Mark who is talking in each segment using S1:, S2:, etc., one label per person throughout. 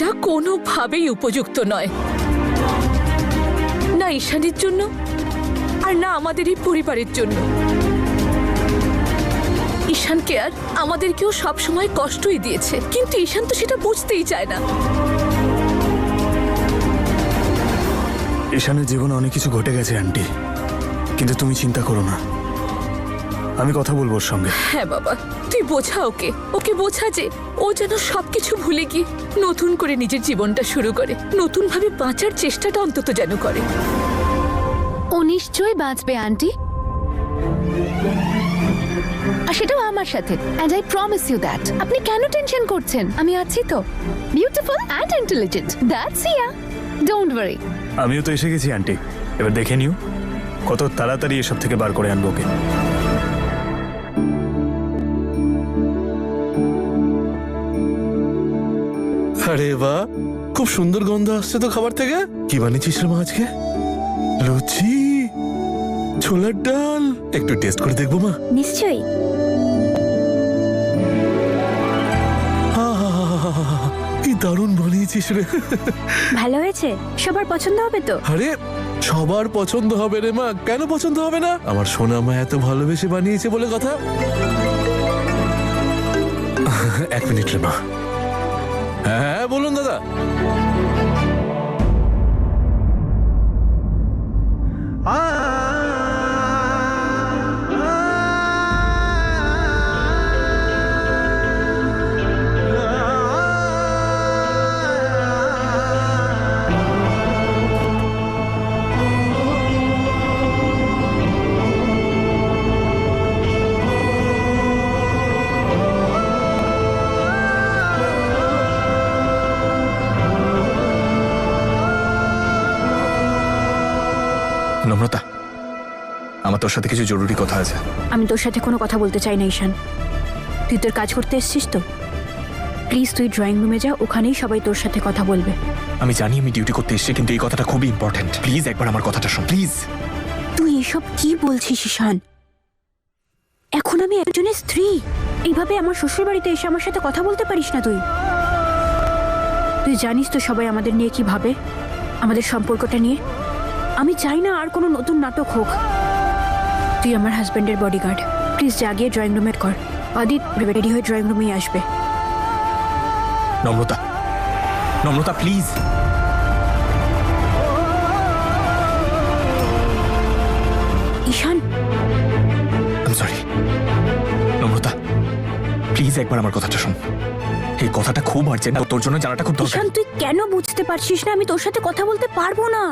S1: এটা কোনোভাবেই উপযুক্ত নয়, না ঈশানের জন্য আর না আমাদের এই পরিবারের জন্য। ঈশানকে আর আমাদেরকেও সবসময় কষ্টই দিয়েছে, কিন্তু ঈশান তো সেটা বুঝতেই চায় না।
S2: ঈশানের জীবনে অনেক কিছু ঘটে গেছে আন্টি, কিন্তু তুমি চিন্তা করো না, আমি কথা বলবো ওর সঙ্গে।
S1: হ্যাঁ বাবা, তুই বোঝা ওকে, ওকে বোঝা যে ও যেন সবকিছু ভুলে গিয়ে নতুন করে নিজের জীবনটা শুরু করে, নতুন ভাবে বাঁচার চেষ্টাটা অন্তত যেন করে।
S3: ও নিশ্চয়ই বাঁচবে আন্টি, আর সেটাও আমার সাথে। And I promise you that. আপনি কেন টেনশন করছেন? আমি আছি তো, beautiful and intelligent. That's yeah, don't worry.
S2: আমিও তো এসে গেছি আন্টি, এবার দেখে নিও কত তাড়াতাড়ি এসব থেকে বার করে আনবো ওকে।
S4: আরে বাহ, খুব সুন্দর গন্ধ আসছে তো খাবার থেকে। কি বানিয়েছিস রে মা আজকে? লুচি, ছোলার ডাল, একটু টেস্ট করে দেখবো মা।
S3: নিশ্চয়ই।
S4: কি দারুণ বানিয়েছিস রে।
S3: ভালো হয়েছে? সবার পছন্দ হবে তো?
S4: আরে সবার পছন্দ হবে রে মা, কেন পছন্দ হবে না? আমার সোনা মা এত ভালোবেসে বানিয়েছে বলে কথা। এক মিনিট রে মা। হ্যাঁ হ্যাঁ বলুন দাদা।
S2: নম্রতা, আমার তোর সাথে কিছু জরুরি কথা আছে।
S3: আমি তোর সাথে কোনো কথা বলতে চাই না ঈশান। তুই তোর কাজ করতে এসেছিস তো, প্লিজ তুই ড্রয়িং রুমে যা, ওখানেই সবাই তোর সাথে কথা বলবে।
S2: আমি জানি আমি ডিউটি করতে এসেছি, কিন্তু এই কথাটা খুবই ইম্পর্টেন্ট। প্লিজ একবার আমার কথাটা শোন, প্লিজ।
S3: তুই এসব কি বলছিস ঈশান? এখন আমি একজনের স্ত্রী, এইভাবে আমার শ্বশুর বাড়িতে এসে আমার সাথে কথা বলতে পারিস না তুই? তুই জানিস তো সবাই আমাদের নিয়ে কি ভাবে, আমাদের সম্পর্কটা নিয়ে। আমি চাই না আর কোনো নতুন নাটক হোক। তুই আমার হাজব্যান্ডের বডিগার্ড, প্লিজ জাগিয়ে ড্রয়িং রুমে কর। আদিত রেডি হয়ে ড্রয়িং রুমেই আসবে।
S2: Namrata, Namrata please.
S3: Ishaan,
S2: I am sorry. Namrata please একবার আমার কথাটা শোন। এই কথাটা খুব আর্জেন্ট, তোর জন্য জানাটা খুব দরকার।
S3: ঈশান তুই কেন বুঝতে পারছিস না? আমি তোর সাথে কথা বলতে পারবো না।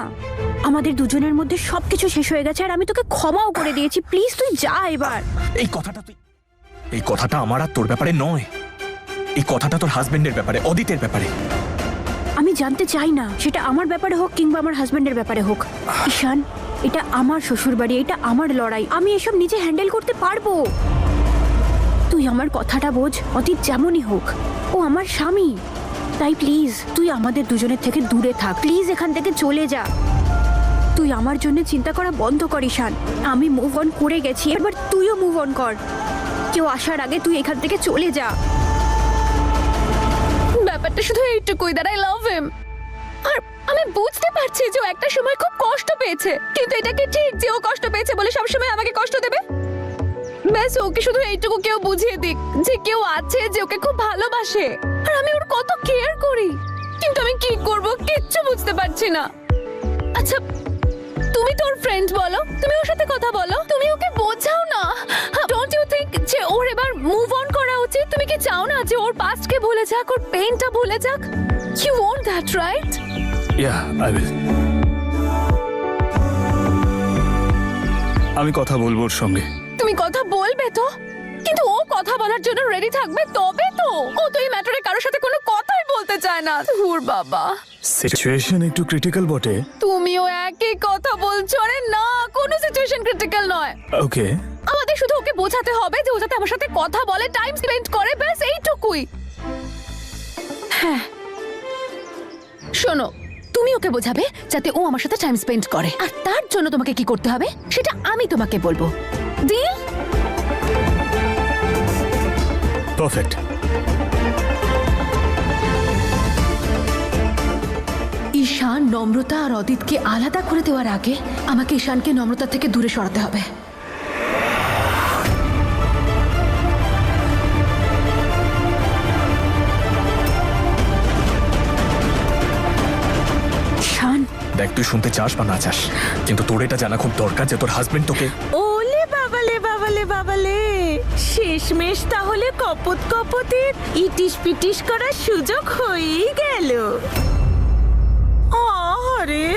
S3: আমাদের দুজনের মধ্যে সবকিছু শেষ হয়ে গেছে, আর আমি তোকে ক্ষমাও করে দিয়েছি। প্লিজ তুই যা এবার।
S2: এই কথাটা আমার আর তোর ব্যাপারে নয়, এই কথাটা তোর হাজবেন্ডের ব্যাপারে, অদিতের ব্যাপারে।
S3: আমি জানতে চাই না সেটা আমার ব্যাপারে হোক কিংবা আমার হাজবেন্ডের ব্যাপারে হোক। ঈশান, এটা আমার শ্বশুর বাড়ি, এটা আমার লড়াই, আমি এসব নিজে হ্যান্ডেল করতে পারবো। তুই আমার কথাটা বোঝ। অতীত যেমনই হোক, ও আমার স্বামী, তাই প্লিজ তুই আমাদের দুজনের থেকে দূরে থাক। প্লিজ এখান থেকে চলে যা। তুই আমার জন্য চিন্তা করা বন্ধ কর ঈশান। আমি মুভ অন করে গেছি, এবার তুইও মুভ অন কর। কেউ আসার আগে তুই এখান থেকে চলে যা। ব্যাপারটা শুধু এইটুকুই, দ্যাট আই লাভ হিম। আর আমি বুঝতে পারছি যে ও একটা সময় খুব কষ্ট পেয়েছে, কিন্তু এটা কি ঠিক যে ও কষ্ট পেয়েছে বলে সবসময় আমাকে কষ্ট দেবে? ব্যাস ওকে শুধু এইটুকু কেউ বুঝিয়ে দিক যে কেউ আছে যে ওকে খুব ভালোবাসে, আর আমি ওর কত কেয়ার করি। কিন্তু আমি কি করব কিচ্ছু বুঝতে পারছি না। আচ্ছা তুমি তোর ফ্রেন্ড বলো, তুমি ওর সাথে কথা বলো, তুমি ওকে বোঝাও না। ডোন্ট ইউ থিংক যে ওর এবার মুভ অন করা উচিত? তুমি কি চাও না যে ওর পাস্টকে ভুলে যাক, ওর পেইনটা ভুলে যাক? You want that, right?
S2: Yeah, I will. আমি কথা বলবো ওর সঙ্গে।
S3: তুমি কথা বলবে তো, কিন্তু ও কথা বলার জন্য রেডি থাকবে তবে তো। ও তো এই ম্যাটারে কারোর সাথে কোনো কথাই বলতে চায় না। ধুর বাবা,
S2: সিচুয়েশন একটু ক্রিটিক্যাল বটে।
S3: তুমিও একই কথা বলছো। আরে না, কোনো সিচুয়েশন ক্রিটিক্যাল নয়।
S2: ওকে,
S3: আমাদের শুধু ওকে বোঝাতে হবে যে ও যাতে আমার সাথে কথা বলে, টাইম স্পেন্ড করে, ব্যাস এইটুকুই। হ্যাঁ শোনো, তুমি ওকে বোঝাবে যাতে ও আমার সাথে টাইম স্পেন্ড করে, আর তার জন্য তোমাকে কি করতে হবে সেটা আমি তোমাকে বলবো। ডিল?
S2: পারফেক্ট।
S3: ঈশান নম্রতা আর অদিতকে আলাদা করে দেওয়ার আগে আমাকে ঈশানকে নম্রতা থেকে দূরে সরাতে হবে।
S1: শান,
S2: দেখ তুই শুনতে চাস বা না চাস, কিন্তু তোর এটা জানা খুব দরকার যে তোর হাজবেন্ড তোকে
S5: ওলে বাবালে বাবালে বাবালে, শেষমেশ তাহলে কপত কপতের ইটিস পিটিস করার সুযোগ হয়েই গেল। আরে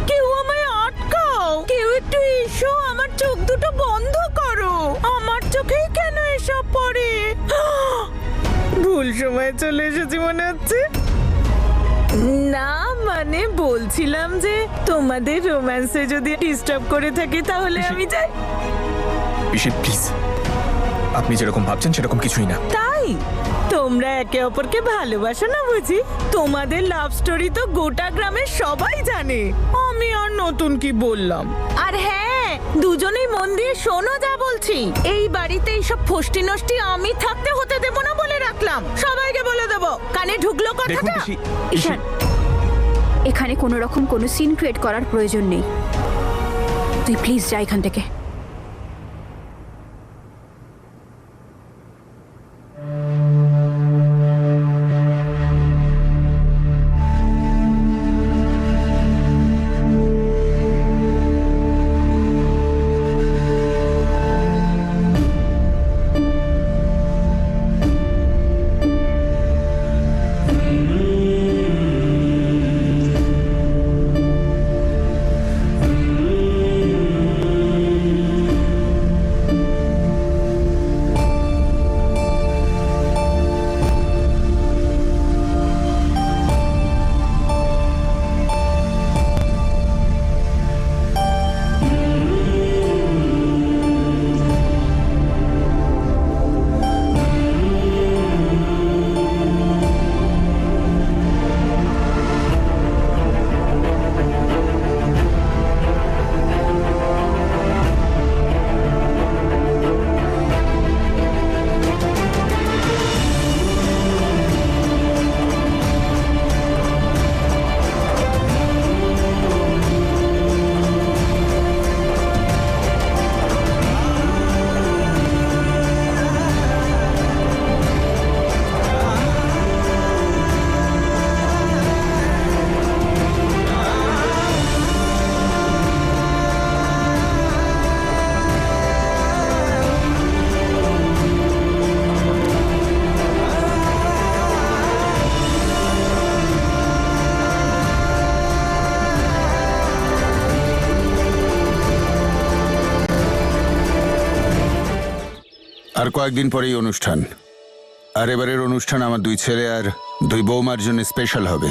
S5: কেউ আমায় আটকাও, কেউ একটু এসো, আমার চোখ দুটো বন্ধ করো। আমার চোখেই কেন এসব পড়ে? ভুল সময় চলে এসেছি মনে হচ্ছে। না মানে বলছিলাম যে তোমাদের রোম্যান্সে যদি ডিস্টার্ব করে থাকি তাহলে আমি যাই।
S2: পিসি প্লিজ, আপনি যেরকম ভাবছেন সেরকম কিছুই না।
S5: তাই তোমরা একে অপরকে ভালোবাসো না বুঝি? তোমাদের লাভ স্টোরি তো গোটা গ্রামের সবাই জানে, আমি আর নতুন কি বললাম। আর হ্যাঁ, দুজনেই মন দিয়ে শোনো যা বলছি। এই বাড়িতে এইসব ফষ্টি নষ্টি আমি থাকতে হতে দেব না বলে রাখলাম, সবাইকে বলে দেবো। কানে ঢুকলো
S2: দেখুন
S5: কথাটা?
S2: পিসি,
S6: ঈশান, এখানে কোনো রকম কোনো সিন ক্রিয়েট করার প্রয়োজন নেই। তুই প্লিজ যা এখান থেকে।
S7: আর কয়েকদিন পরেই অনুষ্ঠান। আর এবারের অনুষ্ঠান আমার দুই ছেলে আর দুই বৌমার জন্য স্পেশাল হবে,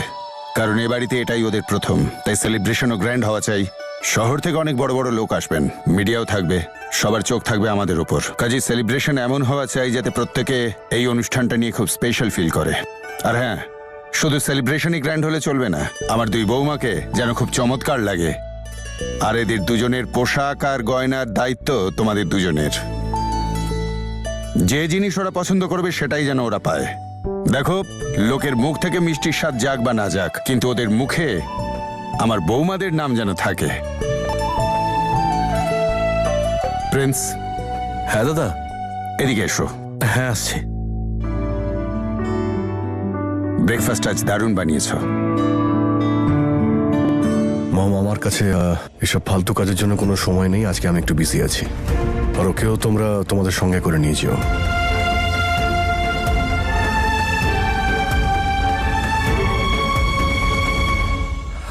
S7: কারণ এ বাড়িতে এটাই ওদের প্রথম। তাই সেলিব্রেশনও গ্র্যান্ড হওয়া চাই। শহর থেকে অনেক বড় বড় লোক আসবেন, মিডিয়াও থাকবে, সবার চোখ থাকবে আমাদের ওপর। কাজে সেলিব্রেশন এমন হওয়া চাই যাতে প্রত্যেকে এই অনুষ্ঠানটা নিয়ে খুব স্পেশাল ফিল করে। আর হ্যাঁ, শুধু সেলিব্রেশনই গ্র্যান্ড হলে চলবে না, আমার দুই বৌমাকে যেন খুব চমৎকার লাগে। আর এদের দুজনের পোশাক আর গয়নার দায়িত্ব তোমাদের দুজনের। যে জিনিস ওরা পছন্দ করবে সেটাই যেন ওরা পায়। দেখো, লোকের মুখ থেকে মিষ্টির স্বাদ যাক বা না যাক, কিন্তু ওদের মুখে আমার বৌমাদের নাম যেন থাকে। প্রিন্স,
S4: হ্যাঁ দাদা।
S7: এদিকে এসো।
S4: হ্যাঁ আসছি।
S7: ব্রেকফাস্ট আজ দারুণ বানিয়েছো।
S4: মম, আমার কাছে এসব ফালতু কাজের জন্য কোনো সময় নেই। আজকে আমি একটু বিজি আছি। আর ওকেও তোমরা তোমাদের সঙ্গে করে নিয়ে যেও।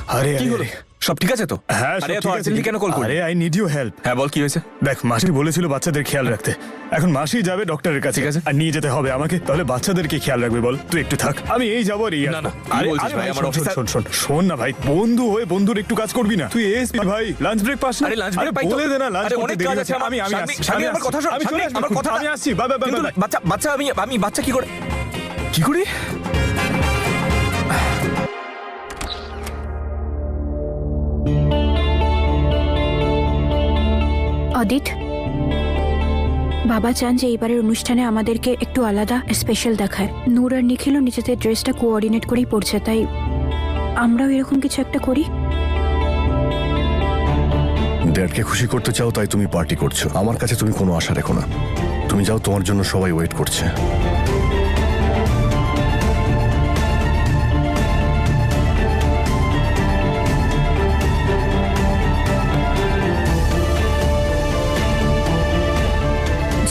S4: আরে
S2: কি হলো? সব ঠিক আছে তো?
S4: হ্যাঁ,
S2: আরে এত আর্জেন্টলি কেন কল করলি?
S4: আরে আই নিড ইউ হেল্প।
S2: হ্যাঁ বল, কি হয়েছে?
S4: দেখ, মাসি বলেছিল বাচ্চাদের খেয়াল রাখতে। এখন মাসি যাবে ডক্টরের কাছে,
S2: ঠিক আছে।
S4: আর নিয়ে যেতে হবে আমাকে। তাহলে বাচ্চাদেরকে খেয়াল রাখবে বল? তুই একটু থাক, আমি এই যাবো।
S2: না, না, কি বলছিস ভাই? আমার অফিসার-
S4: শোন না ভাই, বন্ধু হয়ে বন্ধুর একটু কাজ করবি না? তুই এসপি ভাই, লাঞ্চ ব্রেক পাস না?
S2: আরে লাঞ্চ ব্রেক পাই তো।
S4: বলে দে না, লাঞ্চ
S2: আরে
S4: করতে
S2: অনেক
S4: দেরি
S2: কাজ
S4: হচ্ছে।
S2: আছে আমার।
S4: আমি
S2: শামি, আমার কথা শোন।
S4: আমি চলে
S2: শামি,
S4: আসবো।
S2: আমার কথা
S4: আমি আসছি। বাই বাই বাই
S2: কিন্তু
S4: বাই।
S2: বাচ্চা আমি বাচ্চা কি করে কি করি?
S6: অদিত, বাবা চান যে এবারের অনুষ্ঠানে আমাদেরকে একটু আলাদা স্পেশাল দেখায়। নূর আর নিখিলও নিজেদের ড্রেসটা কোঅর্ডিনেট করেই পড়ছে, তাই আমরাও এরকম কিছু একটা করি?
S8: ড্যাডকে খুশি করতে চাও তাই তুমি পার্টি করছো। আমার কাছে তুমি কোনো আশা রেখো না। তুমি যাও, তোমার জন্য সবাই ওয়েট করছে।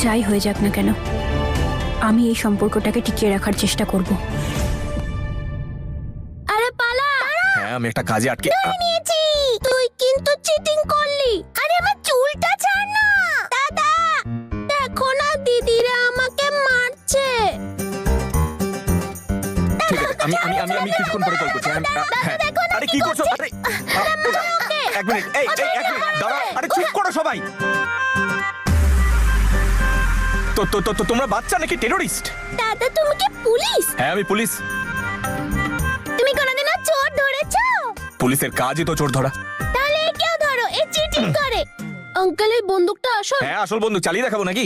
S6: যাই হয়ে যাক না কেন, আমি এই সম্পর্কটাকে টিকিয়ে রাখার চেষ্টা করব।
S3: আরে পালা!
S2: হ্যাঁ, আমি একটা কাজে আটকে
S3: নিয়েছি। তুই কিন্তু চিটিং করলি। আরে আমার চুলটা ছাড় না। দাদা, দেখো না দিদিরা আমাকে মারছে।
S2: ঠিক আছে, আমি কিছুক্ষণ পরে কল করছি। হ্যাঁ। আরে কি করছো? আরে এক মিনিট, এই এক মিনিট দাঁড়াও। আরে চুপ করো সবাই। তো তোমরা বাচ্চা নাকি টেরোরিস্ট?
S3: দাদা, তুমি কি পুলিশ?
S2: হ্যাঁ, আমি পুলিশ।
S3: তুমি কোনোদিনও চোর ধরেছো?
S2: পুলিশের কাজই তো চোর ধরা।
S3: তাহলে কেউ ধরো, এ চিটিং করে। আঙ্কেল, এই বন্দুকটা আসল।
S2: হ্যাঁ, আসল বন্ধু চালিয়ে দেখাবো নাকি?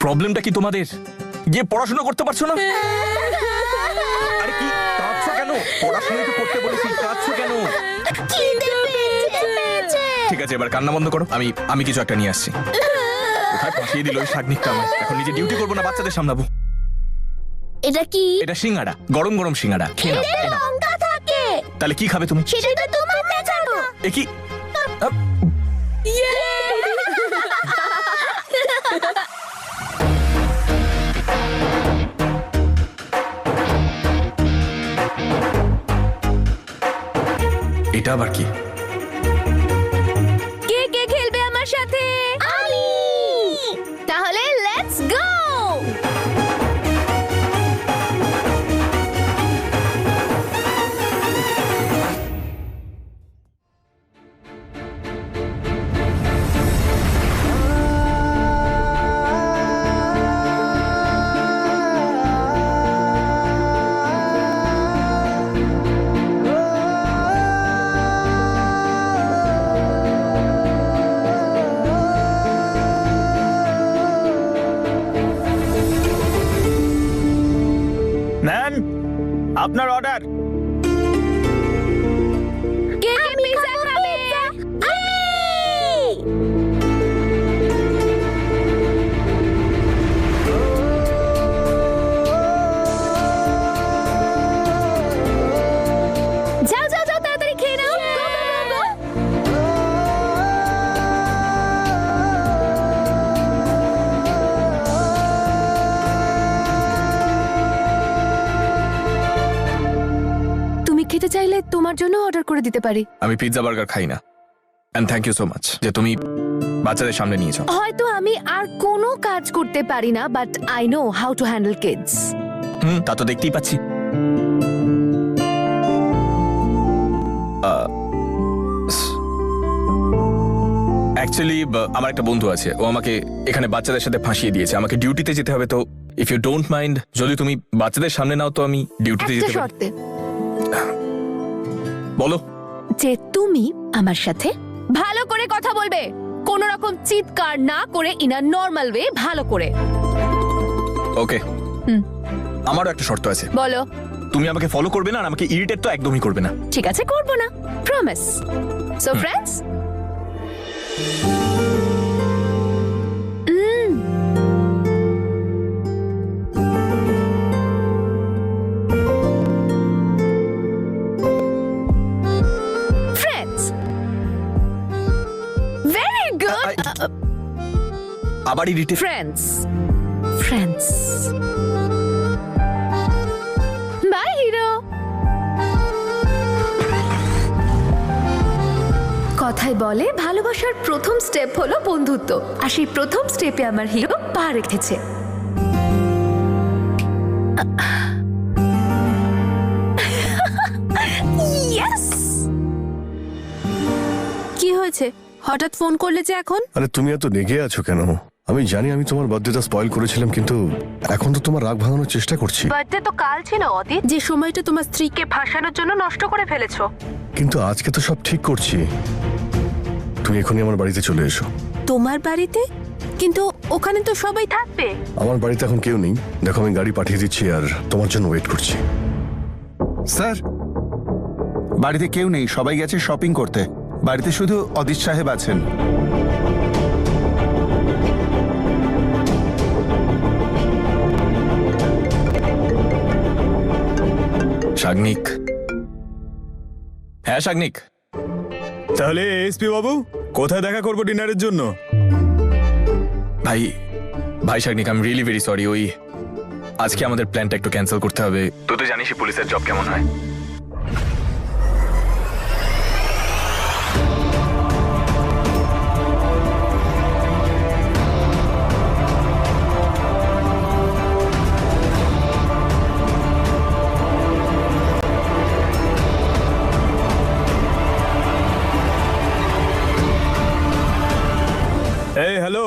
S2: প্রবলেমটা কি তোমাদের? গিয়ে পড়াশোনা করতে পারছো না? আরে কি কাঁদছো কেন? পড়াশোনা তো করতে বলেছি, কাঁদছো কেন? ঠিক আছে, এবার কান্না বন্ধ করো। আমি কিছু একটা নিয়ে আসছি। কোথায় ফাঁসিয়ে দিল ওই শাগনিকটা আমার। এখন নিজে ডিউটি করবো না, বাচ্চাদের সামলাবো।
S3: এটা কি?
S2: এটা সিঙ্গাড়া, গরম গরম সিঙ্গাড়া। খেয়ে নাও, খেয়ে নাও।
S3: লঙ্কা থাকে।
S2: তাহলে কি খাবে তুমি?
S3: সেটা তো তোমার দেখানো।
S2: এ কি? এটা আবার কি?
S3: কে কে খেলবে আমার সাথে? আমি। তাহলে লেটস গো।
S2: ম্যাম, আপনার অর্ডার।
S3: কে কে পিৎজা খাবে? আমি। যাও যাও যাও, তাড়াতাড়ি খেয়ে নাও। গো গো গো গো। তুমি খেতে চাইলে তোমার জন্য অর্ডার করে দিতে পারি।
S2: আমি পিৎজা বার্গার খাই না। And thank you so much যে তুমি বাচ্চাদের সামনে নিয়েছো।
S3: হয়তো আমি আর কোনো কাজ করতে পারি না, but I know how to handle kids.
S2: তা তো দেখতেই পাচ্ছি। অ্যাকচুয়ালি আমার একটা বন্ধু আছে, ও আমাকে এখানে বাচ্চাদের সাথে ফাঁসিয়ে দিয়েছে। আমাকে ডিউটিতে যেতে হবে, তো ইফ ইউ ডোন্ট মাইন্ড যদি তুমি বাচ্চাদের সামনে নাও তো আমি ডিউটিতে
S3: একটা
S2: যেতে পারি।
S3: শর্তে,
S2: বলো।
S3: যে তুমি আমার সাথে ভালো করে কথা বলবে, কোন রকম চিৎকার না করে, ইন আ নরমাল ওয়ে, ভালো করে।
S2: ওকে, আমারও একটা শর্ত আছে।
S3: বলো।
S2: তুমি আমাকে ফলো করবে না আর আমাকে ইরিটেট তো একদমই করবে না।
S3: ঠিক আছে, করব না, promise. So friends, friends, very good.
S2: আবার irritate?
S3: Friends, friends. Bye hero. কথায় বলে ভালোবাসার প্রথম স্টেপ হলো বন্ধুত্ব, আর সেই প্রথম স্টেপে আমার হিরো পা রেখেছে। ইয়েস। কি হয়েছে, হঠাৎ ফোন করলে যে এখন?
S8: আরে তুমি এত রেগে আছো কেন? আমি জানি আমি তোমার বার্থডেটা স্পয়েল করেছিলাম, কিন্তু এখন তো তোমার রাগ ভাঙানোর চেষ্টা করছি।
S6: বার্থডে তো কাল ছিল অদিত, যে সময়টা তোমার স্ত্রীকে ফাঁসানোর জন্য নষ্ট করে ফেলেছো।
S8: কিন্তু আজকে তো সব ঠিক করছি। তুমি এখনই আমার বাড়িতে চলে এসো।
S3: তোমার বাড়িতে? কিন্তু ওখানে তো সবাই থাকবে।
S8: আমার বাড়িতে এখন কেউ নেই, দেখো আমি গাড়ি পাঠিয়ে দিচ্ছি আর তোমার জন্য ওয়েট করছি।
S7: স্যার, বাড়িতে কেউ নেই, সবাই গেছে শপিং করতে। বাড়িতে শুধু অদিত সাহেব আছেন।
S2: শাগনিক। হ্যাঁ শাগনিক।
S9: তাহলে এসপি বাবু, কোথায় দেখা করবো ডিনারের জন্য?
S2: ভাই ভাই Sagnik, I am really very sorry. ওই আজকে আমাদের প্ল্যানটা একটু ক্যান্সেল করতে হবে। তুই তো জানিসই পুলিশের জব কেমন হয়।
S9: এই হ্যালো,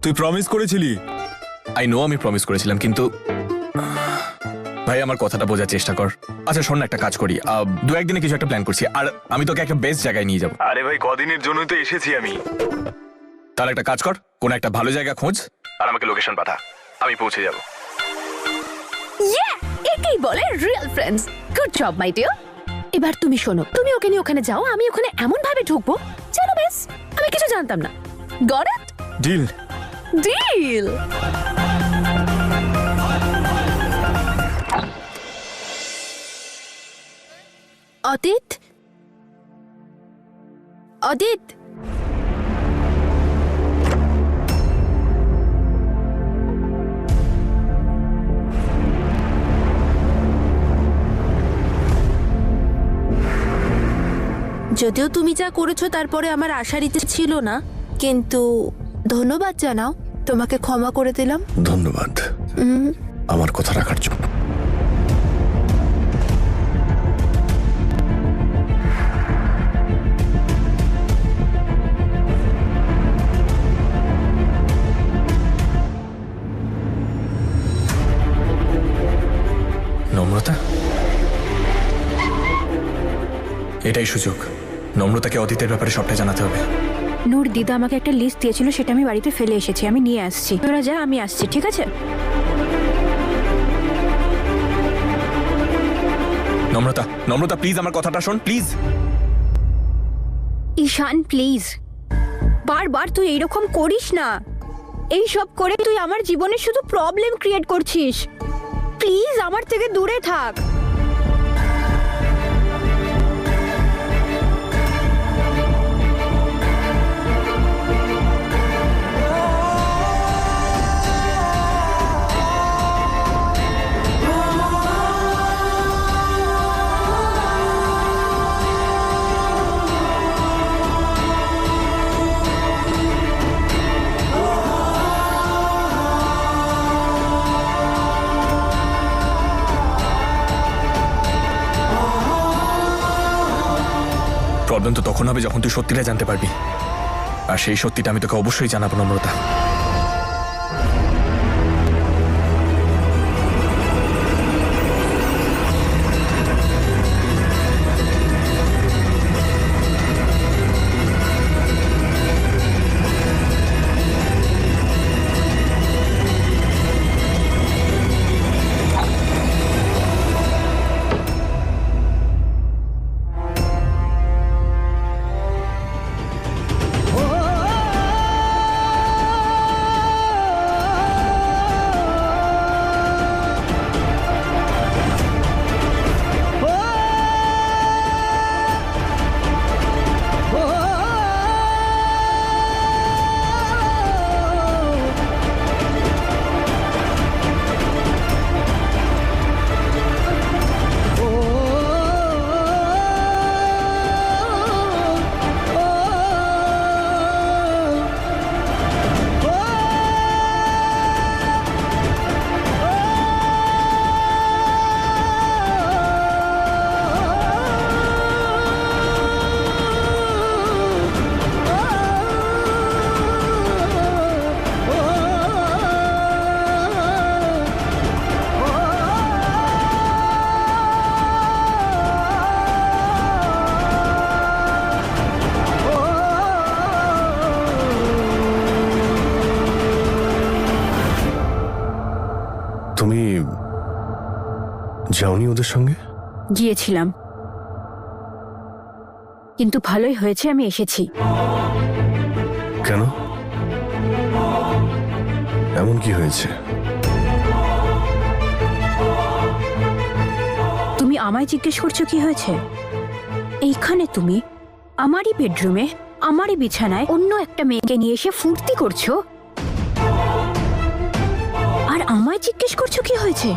S9: তুই প্রমিস করেছিলি।
S2: আই নো আমি প্রমিস করেছিলাম, কিন্তু ভাই আমার কথাটা বোঝার চেষ্টা কর। আচ্ছা শোন না, একটা কাজ করি, দু একদিনে কিছু একটা প্ল্যান করছি, আর আমি তোকে একটা বেস্ট জায়গায় নিয়ে যাবো।
S9: আরে ভাই, কদিনের জন্য তো এসেছি আমি।
S2: তাহলে একটা কাজ কর, কোন একটা ভালো জায়গা খোঁজ আর আমাকে লোকেশন পাঠা, আমি পৌঁছে যাবো।
S3: একেই বলে real friends. Good job my dear. এবার তুমি শোনো, তুমি ওকে নিয়ে ওখানে যাও, আমি ওখানে এমন ভাবে ঢুকবো যেন বেশ আমি কিছু জানতাম না। Got it?
S9: ডিল।
S3: ডিল। অদিত, অদিত, যদিও তুমি যা করেছো তারপরে আমার আশার ইচ্ছে ছিল না, কিন্তু ধন্যবাদ জানাও, তোমাকে ক্ষমা করে দিলাম।
S8: ধন্যবাদ আমার কথা রাখার জন্য।
S2: নম্রতা, এটাই সুযোগ। নম্রতাকে অতীতের ব্যাপারে সবটা জানাতে হবে।
S6: নূর দিদা আমাকে একটা লিস্ট দিয়েছিল, সেটা আমি বাড়িতে ফেলে এসেছি, আমি নিয়ে আসছি। তোরা যা, আমি আসছি, ঠিক আছে?
S2: নম্রতা, নম্রতা প্লিজ আমার কথাটা শোন প্লিজ।
S6: ঈশান প্লিজ, বারবার তুই এইরকম করিস না। এই সব করে তুই আমার জীবনে শুধু প্রবলেম ক্রিয়েট করছিস। প্লিজ আমার থেকে দূরে থাক।
S2: প্রবলেম তো তখন হবে যখন তুই সত্যিটা জানতে পারবি, আর সেই সত্যিটা আমি তোকে অবশ্যই জানাবো নম্রতা।
S8: যাওনি ওদের সঙ্গে?
S6: গিয়েছিলাম, কিন্তু ভালোই হয়েছে আমি এসেছি।
S8: কেন? এমন কি হয়েছে?
S6: তুমি আমায় জিজ্ঞেস করছো কি হয়েছে? এইখানে তুমি আমারই বেডরুমে আমারই বিছানায় অন্য একটা মেয়েকে নিয়ে এসে ফুর্তি করছো, আর আমায় জিজ্ঞেস করছো কি হয়েছে?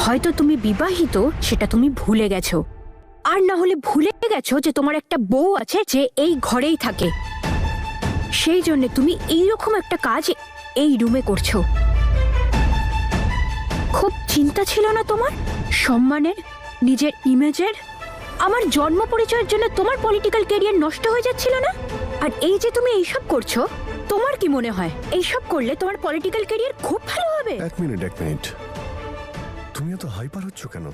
S6: হয়তো তুমি বিবাহিত, সেটা তুমি ভুলে গেছো, আর না হলে ভুলে গেছো যে তোমার একটা বউ আছে যে এই ঘরেই থাকে। সেই জন্য তুমি এইরকম একটা কাজ এই রুমে করছো। খুব চিন্তা ছিল না তোমার সম্মানের, নিজের ইমেজের? আমার জন্ম পরিচয়ের জন্য তোমার পলিটিক্যাল ক্যারিয়ার নষ্ট হয়ে যাচ্ছিল না? আর এই যে তুমি এইসব করছো, তোমার কি মনে হয় এইসব করলে তোমার পলিটিক্যাল ক্যারিয়ার খুব ভালো হবে?
S8: এক মিনিট, তুমি এত হাইপার হচ্ছ কেন?